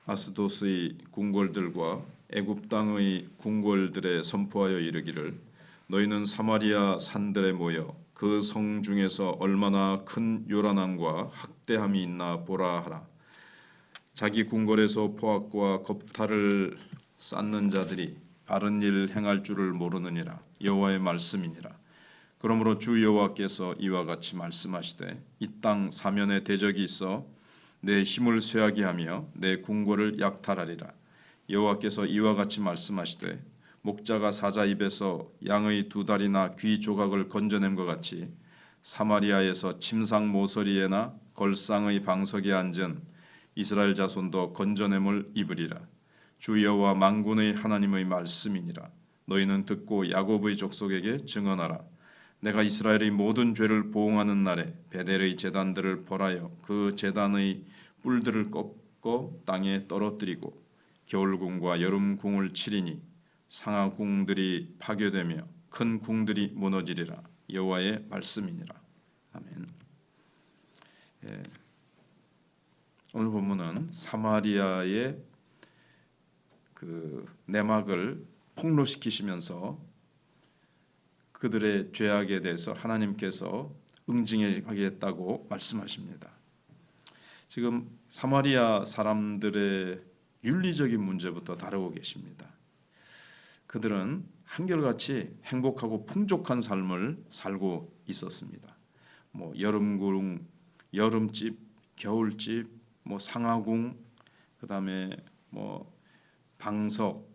아스도스의 궁궐들과 애굽 땅의 궁궐들에 선포하여 이르기를 너희는 사마리아 산들에 모여 그 성 중에서 얼마나 큰 요란함과 학대함이 있나 보라 하라. 자기 궁궐에서 포악과 겁탈을 쌓는 자들이 바른 일 행할 줄을 모르느니라. 여호와의 말씀이니라. 그러므로 주 여호와께서 이와 같이 말씀하시되 이 땅 사면에 대적이 있어 내 힘을 쇠하게 하며 내 궁궐을 약탈하리라. 여호와께서 이와 같이 말씀하시되 목자가 사자 입에서 양의 두 다리나 귀 조각을 건져냄과 같이 사마리아에서 침상 모서리에나 걸상의 방석에 앉은 이스라엘 자손도 건져냄을 입으리라. 주 여호와 만군의 하나님의 말씀이니라. 너희는 듣고 야곱의 족속에게 증언하라. 내가 이스라엘의 모든 죄를 보응하는 날에 베델의 제단들을 벌하여 그 제단의 뿔들을 꺾어 땅에 떨어뜨리고 겨울궁과 여름궁을 치리니 상하궁들이 파괴되며 큰 궁들이 무너지리라. 여호와의 말씀이니라. 아멘. 오늘 본문은 사마리아의 그 내막을 폭로시키시면서 그들의 죄악에 대해서 하나님께서 응징하겠다고 말씀하십니다. 지금 사마리아 사람들의 윤리적인 문제부터 다루고 계십니다. 그들은 한결같이 행복하고 풍족한 삶을 살고 있었습니다. 여름궁, 여름집, 겨울집, 상하궁, 그다음에 방석,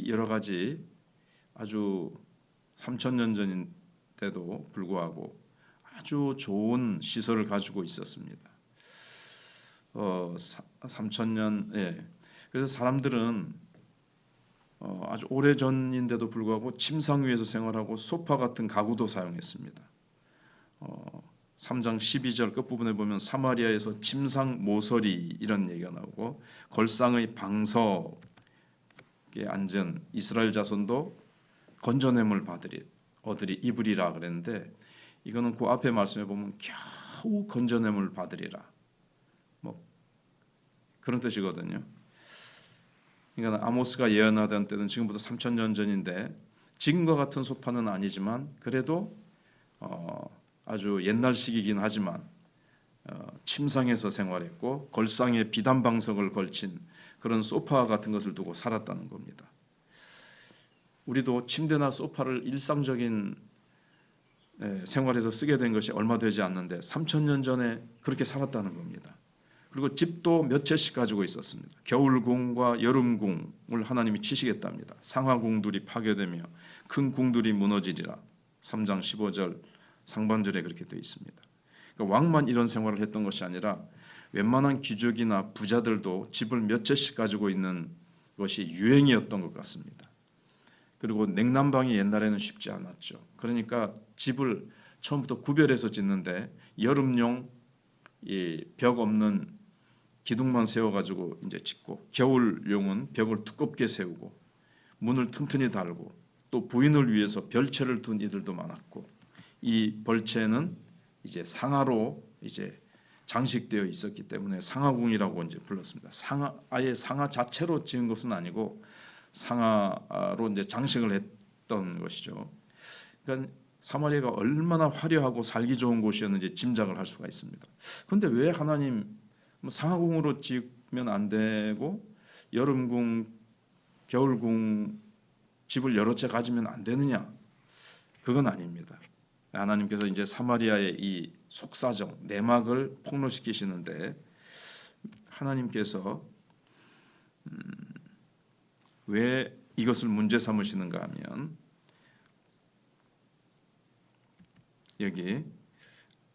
여러 가지 아주 3000년 전인데도 불구하고 아주 좋은 시설을 가지고 있었습니다. 3000년, 그래서 사람들은 아주 오래 전인데도 불구하고 침상 위에서 생활하고 소파 같은 가구도 사용했습니다. 3장 12절 끝부분에 보면 사마리아에서 침상 모서리 이런 얘기가 나오고 걸상의 방석에 앉은 이스라엘 자손도 건져냄을 얻으리 입으리라 그랬는데 이거는 그 앞에 말씀해 보면 겨우 건져냄을 받으리라 그런 뜻이거든요. 그러니까 아모스가 예언하던 때는 지금부터 3000년 전인데 지금과 같은 소파는 아니지만 그래도 아주 옛날식이긴 하지만 침상에서 생활했고 걸상에 비단 방석을 걸친 그런 소파 같은 것을 두고 살았다는 겁니다. 우리도 침대나 소파를 일상적인 생활에서 쓰게 된 것이 얼마 되지 않는데 3000년 전에 그렇게 살았다는 겁니다. 그리고 집도 몇 채씩 가지고 있었습니다. 겨울궁과 여름궁을 하나님이 치시겠답니다. 상하궁들이 파괴되며 큰 궁들이 무너지리라. 3장 15절 상반절에 그렇게 되어 있습니다. 그러니까 왕만 이런 생활을 했던 것이 아니라 웬만한 귀족이나 부자들도 집을 몇 채씩 가지고 있는 것이 유행이었던 것 같습니다. 그리고 냉난방이 옛날에는 쉽지 않았죠. 그러니까 집을 처음부터 구별해서 짓는데 여름용 벽 없는 기둥만 세워가지고 이제 짓고 겨울용은 벽을 두껍게 세우고 문을 튼튼히 달고 또 부인을 위해서 별채를 둔 이들도 많았고 이 벌채는 이제 상하로 이제 장식되어 있었기 때문에 상하궁이라고 이제 불렀습니다. 아예 상하 자체로 지은 것은 아니고 상하로 이제 장식을 했던 것이죠. 그러니까 사마리아가 얼마나 화려하고 살기 좋은 곳이었는지 짐작을 할 수가 있습니다. 그런데 왜 하나님 상하궁으로 지으면 안 되고 여름궁, 겨울궁 집을 여러 채 가지면 안 되느냐? 그건 아닙니다. 하나님께서 이제 사마리아의 이 속사정, 내막을 폭로시키시는데 하나님께서 왜 이것을 문제 삼으시는가 하면 여기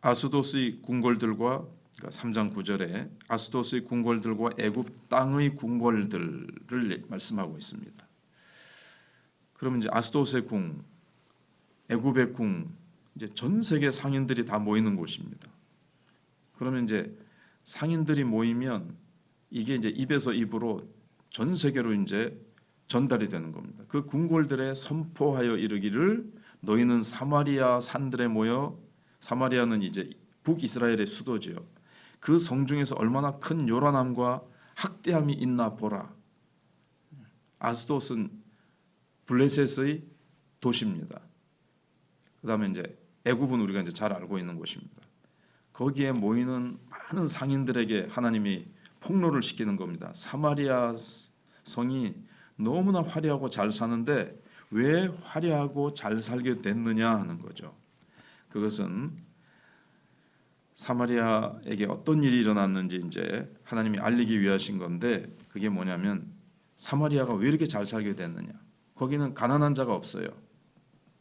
아스도스의 궁궐들과 3장 9절에 아스도스의 궁궐들과 애굽 땅의 궁궐들을 말씀하고 있습니다. 그러면 이제 아스도스의 궁, 애굽의 궁, 이제 전 세계 상인들이 다 모이는 곳입니다. 그러면 이제 상인들이 모이면 이게 이제 입에서 입으로 전 세계로 이제 전달이 되는 겁니다. 그 궁궐들에 선포하여 이르기를 너희는 사마리아 산들에 모여 사마리아는 이제 북이스라엘의 수도지요. 그 성 중에서 얼마나 큰 요란함과 학대함이 있나 보라. 아스돗은 블레셋의 도시입니다. 그다음에 이제 애굽은 우리가 이제 잘 알고 있는 곳입니다. 거기에 모이는 많은 상인들에게 하나님이 폭로를 시키는 겁니다. 사마리아 성이 너무나 화려하고 잘 사는데 왜 화려하고 잘 살게 됐느냐 하는 거죠. 그것은 사마리아에게 어떤 일이 일어났는지 이제 하나님이 알리기 위하신 건데, 그게 뭐냐면 사마리아가 왜 이렇게 잘 살게 됐느냐. 거기는 가난한 자가 없어요.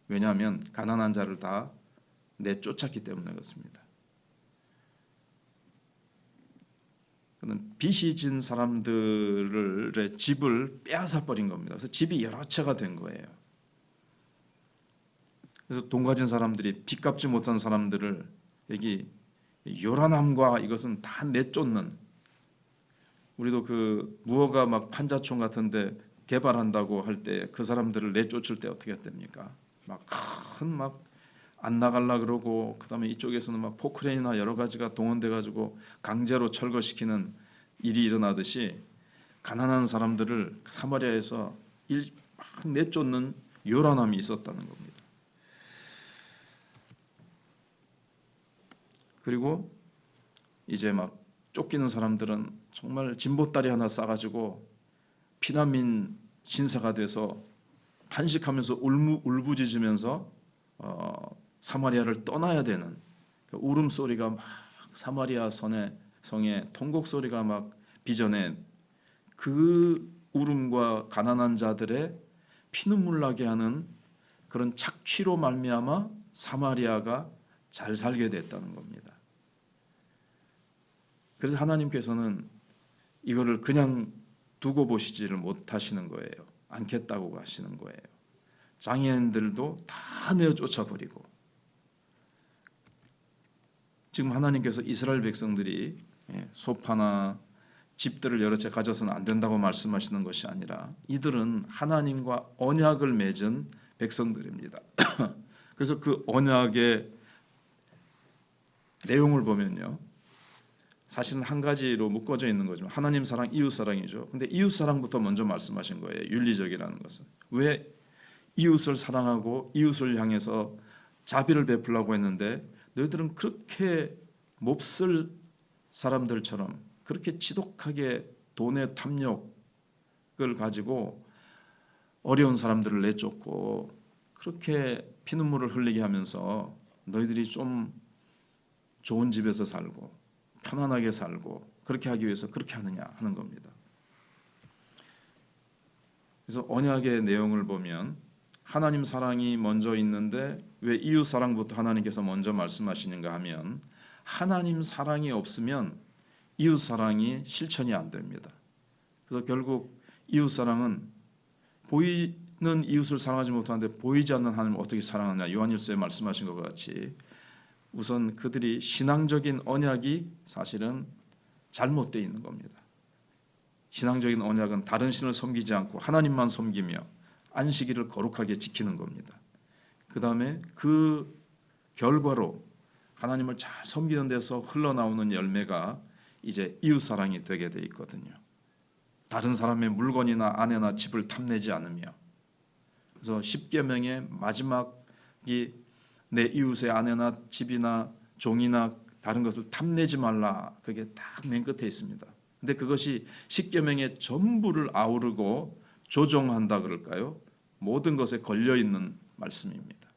왜냐하면 가난한 자를 다 내쫓았기 때문에 그렇습니다. 그는 빚이 진 사람들의 집을 빼앗아 버린 겁니다. 그래서 집이 여러 채가 된 거예요. 그래서 돈 가진 사람들이 빚 갚지 못한 사람들을 여기 요란함과 이것은 다 내쫓는, 우리도 그 무허가 막 판자촌 같은데 개발한다고 할 때 그 사람들을 내쫓을 때 어떻게 됩니까? 막 큰 막 안 나갈라 그러고, 그다음에 이쪽에서는 막 포크레인이나 여러 가지가 동원돼 가지고 강제로 철거시키는 일이 일어나듯이 가난한 사람들을 사마리아에서 막 내쫓는 요란함이 있었다는 겁니다. 그리고 이제 막 쫓기는 사람들은 정말 진보다리 하나 싸가지고 피난민 신사가 돼서 탄식하면서 울부짖으면서 사마리아를 떠나야 되는 그 울음소리가 막 사마리아 성의 통곡 소리가 막 빚어낸 그 울음과 가난한 자들의 피눈물 나게 하는 그런 착취로 말미암아 사마리아가 잘 살게 됐다는 겁니다. 그래서 하나님께서는 이거를 그냥 두고 보시지를 못하시는 거예요. 않겠다고 하시는 거예요. 장애인들도 다 내어쫓아 버리고, 지금 하나님께서 이스라엘 백성들이 소파나 집들을 여러 채 가져서는 안 된다고 말씀하시는 것이 아니라 이들은 하나님과 언약을 맺은 백성들입니다. 그래서 그 언약의 내용을 보면요, 사실은 한 가지로 묶어져 있는 거죠. 하나님 사랑, 이웃 사랑이죠. 근데 이웃 사랑부터 먼저 말씀하신 거예요. 윤리적이라는 것은. 왜 이웃을 사랑하고 이웃을 향해서 자비를 베풀라고 했는데, 너희들은 그렇게 몹쓸 사람들처럼 그렇게 지독하게 돈의 탐욕을 가지고 어려운 사람들을 내쫓고 그렇게 피눈물을 흘리게 하면서 너희들이 좀 좋은 집에서 살고 편안하게 살고 그렇게 하기 위해서 그렇게 하느냐 하는 겁니다. 그래서 언약의 내용을 보면 하나님 사랑이 먼저 있는데 왜 이웃 사랑부터 하나님께서 먼저 말씀하시는가 하면, 하나님 사랑이 없으면 이웃 사랑이 실천이 안 됩니다. 그래서 결국 이웃 사랑은 보이는 이웃을 사랑하지 못하는데 보이지 않는 하나님을 어떻게 사랑하느냐, 요한일서에 말씀하신 것 같이 우선 그들이 신앙적인 언약이 사실은 잘못되어 있는 겁니다. 신앙적인 언약은 다른 신을 섬기지 않고 하나님만 섬기며 안식일을 거룩하게 지키는 겁니다. 그 다음에 그 결과로 하나님을 잘 섬기는 데서 흘러나오는 열매가 이제 이웃사랑이 되게 돼 있거든요. 다른 사람의 물건이나 아내나 집을 탐내지 않으며. 그래서 십계명의 마지막이 내 이웃의 아내나 집이나 종이나 다른 것을 탐내지 말라, 그게 딱 맨 끝에 있습니다. 근데 그것이 십계명의 전부를 아우르고 조종한다 그럴까요? 모든 것에 걸려 있는 말씀입니다.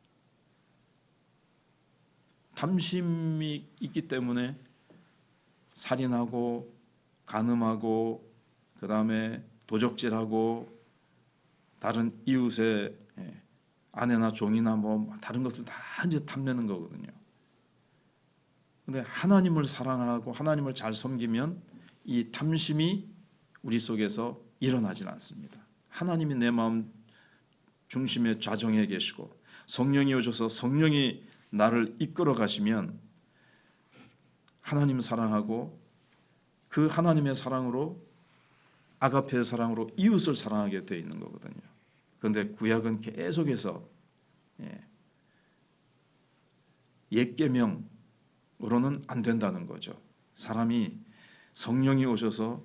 탐심이 있기 때문에 살인하고 간음하고 그 다음에 도적질하고 다른 이웃의 아내나 종이나 뭐 다른 것을 다 이제 탐내는 거거든요. 근데 하나님을 사랑하고 하나님을 잘 섬기면 이 탐심이 우리 속에서 일어나질 않습니다. 하나님이 내 마음 중심에 좌정해 계시고 성령이 오셔서 성령이 나를 이끌어 가시면 하나님 사랑하고 그 하나님의 사랑으로, 아가페의 사랑으로 이웃을 사랑하게 되어 있는 거거든요. 그런데 구약은 계속해서 옛 계명으로는 안 된다는 거죠. 사람이 성령이 오셔서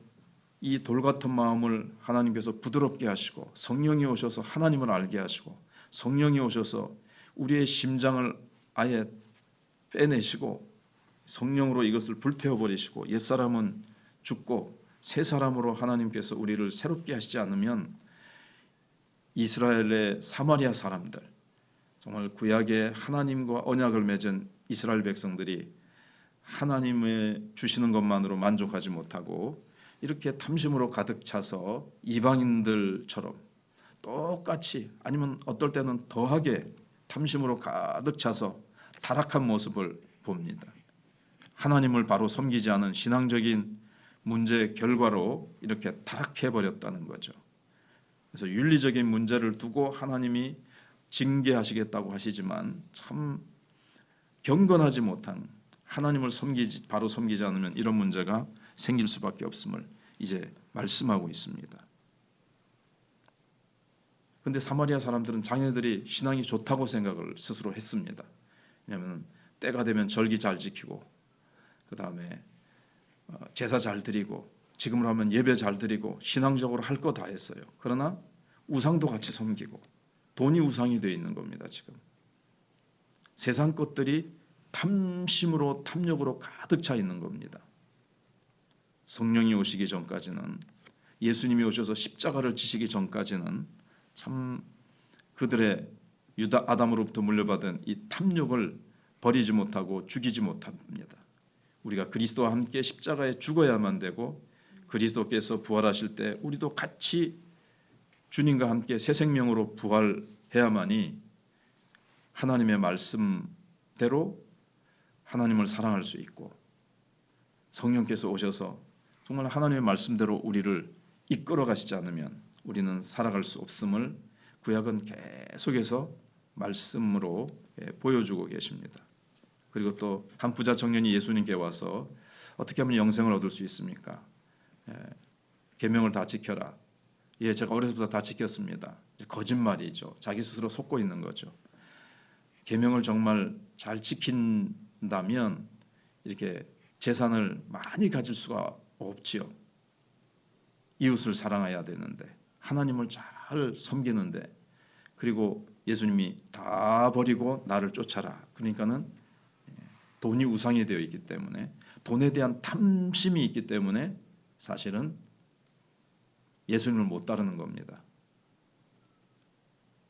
이 돌 같은 마음을 하나님께서 부드럽게 하시고 성령이 오셔서 하나님을 알게 하시고 성령이 오셔서 우리의 심장을 아예 빼내시고 성령으로 이것을 불태워버리시고 옛사람은 죽고 새 사람으로 하나님께서 우리를 새롭게 하시지 않으면 이스라엘의 사마리아 사람들, 정말 구약의 하나님과 언약을 맺은 이스라엘 백성들이 하나님의 주시는 것만으로 만족하지 못하고 이렇게 탐심으로 가득 차서 이방인들처럼 똑같이 아니면 어떨 때는 더하게 탐심으로 가득 차서 타락한 모습을 봅니다. 하나님을 바로 섬기지 않은 신앙적인 문제의 결과로 이렇게 타락해버렸다는 거죠. 그래서 윤리적인 문제를 두고 하나님이 징계하시겠다고 하시지만 참 경건하지 못한 하나님을 바로 섬기지 않으면 이런 문제가 생길 수밖에 없음을 이제 말씀하고 있습니다. 그런데 사마리아 사람들은 자기네들이 신앙이 좋다고 생각을 스스로 했습니다. 왜냐하면 때가 되면 절기 잘 지키고 그 다음에 제사 잘 드리고 지금으로 하면 예배 잘 드리고 신앙적으로 할 거 다 했어요. 그러나 우상도 같이 섬기고 돈이 우상이 되어 있는 겁니다. 지금 세상 것들이 탐심으로 탐욕으로 가득 차 있는 겁니다. 성령이 오시기 전까지는 예수님이 오셔서 십자가를 지시기 전까지는 참 그들의 아담으로부터 물려받은 이 탐욕을 버리지 못하고 죽이지 못합니다. 우리가 그리스도와 함께 십자가에 죽어야만 되고 그리스도께서 부활하실 때 우리도 같이 주님과 함께 새 생명으로 부활해야만이 하나님의 말씀대로 하나님을 사랑할 수 있고 성령께서 오셔서 정말 하나님의 말씀대로 우리를 이끌어 가시지 않으면 우리는 살아갈 수 없음을 구약은 계속해서 말씀으로 보여주고 계십니다. 그리고 또 한 부자 청년이 예수님께 와서 어떻게 하면 영생을 얻을 수 있습니까? 계명을 다 지켜라. 예, 제가 어려서부터 다 지켰습니다. 거짓말이죠. 자기 스스로 속고 있는 거죠. 계명을 정말 잘 지킨다면 이렇게 재산을 많이 가질 수가 없지요. 이웃을 사랑해야 되는데 하나님을 잘 섬기는데 그리고 예수님이 다 버리고 나를 쫓아라. 그러니까는 돈이 우상이 되어 있기 때문에 돈에 대한 탐심이 있기 때문에 사실은 예수님을 못 따르는 겁니다.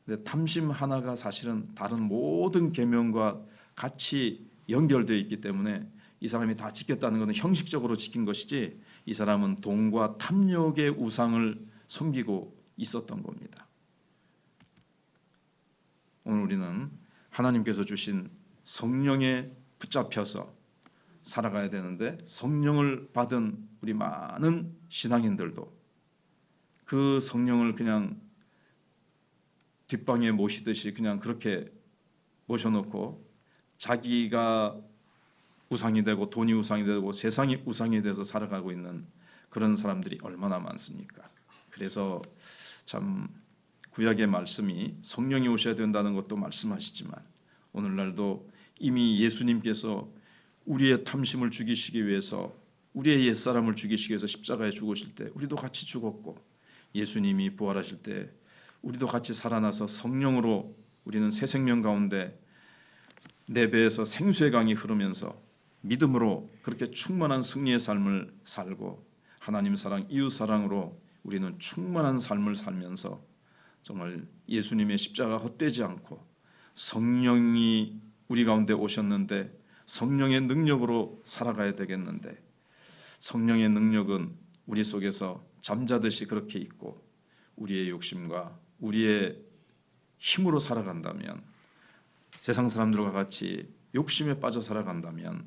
근데 탐심 하나가 사실은 다른 모든 계명과 같이 연결되어 있기 때문에 이 사람이 다 지켰다는 것은 형식적으로 지킨 것이지 이 사람은 돈과 탐욕의 우상을 섬기고 있었던 겁니다. 오늘 우리는 하나님께서 주신 성령에 붙잡혀서 살아가야 되는데 성령을 받은 우리 많은 신앙인들도 그 성령을 그냥 뒷방에 모시듯이 그냥 그렇게 모셔놓고 자기가 우상이 되고 돈이 우상이 되고 세상이 우상이 돼서 살아가고 있는 그런 사람들이 얼마나 많습니까? 그래서 참 구약의 말씀이 성령이 오셔야 된다는 것도 말씀하시지만 오늘날도 이미 예수님께서 우리의 탐심을 죽이시기 위해서 우리의 옛사람을 죽이시기 위해서 십자가에 죽으실 때 우리도 같이 죽었고 예수님이 부활하실 때 우리도 같이 살아나서 성령으로 우리는 새 생명 가운데 내 배에서 생수의 강이 흐르면서 믿음으로 그렇게 충만한 승리의 삶을 살고 하나님 사랑, 이웃 사랑으로 우리는 충만한 삶을 살면서 정말 예수님의 십자가 헛되지 않고 성령이 우리 가운데 오셨는데 성령의 능력으로 살아가야 되겠는데 성령의 능력은 우리 속에서 잠자듯이 그렇게 있고 우리의 욕심과 우리의 힘으로 살아간다면 세상 사람들과 같이 욕심에 빠져 살아간다면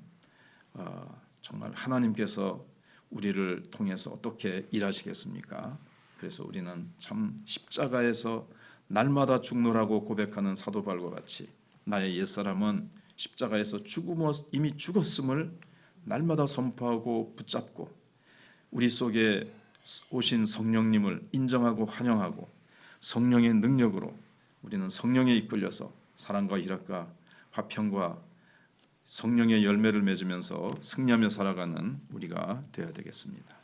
정말 하나님께서 우리를 통해서 어떻게 일하시겠습니까? 그래서 우리는 참 십자가에서 날마다 죽노라고 고백하는 사도 바울과 같이 나의 옛사람은 십자가에서 이미 죽었음을 날마다 선포하고 붙잡고 우리 속에 오신 성령님을 인정하고 환영하고 성령의 능력으로 우리는 성령에 이끌려서 사랑과 희락과 화평과 성령의 열매를 맺으면서 승리하며 살아가는 우리가 되어야 되겠습니다.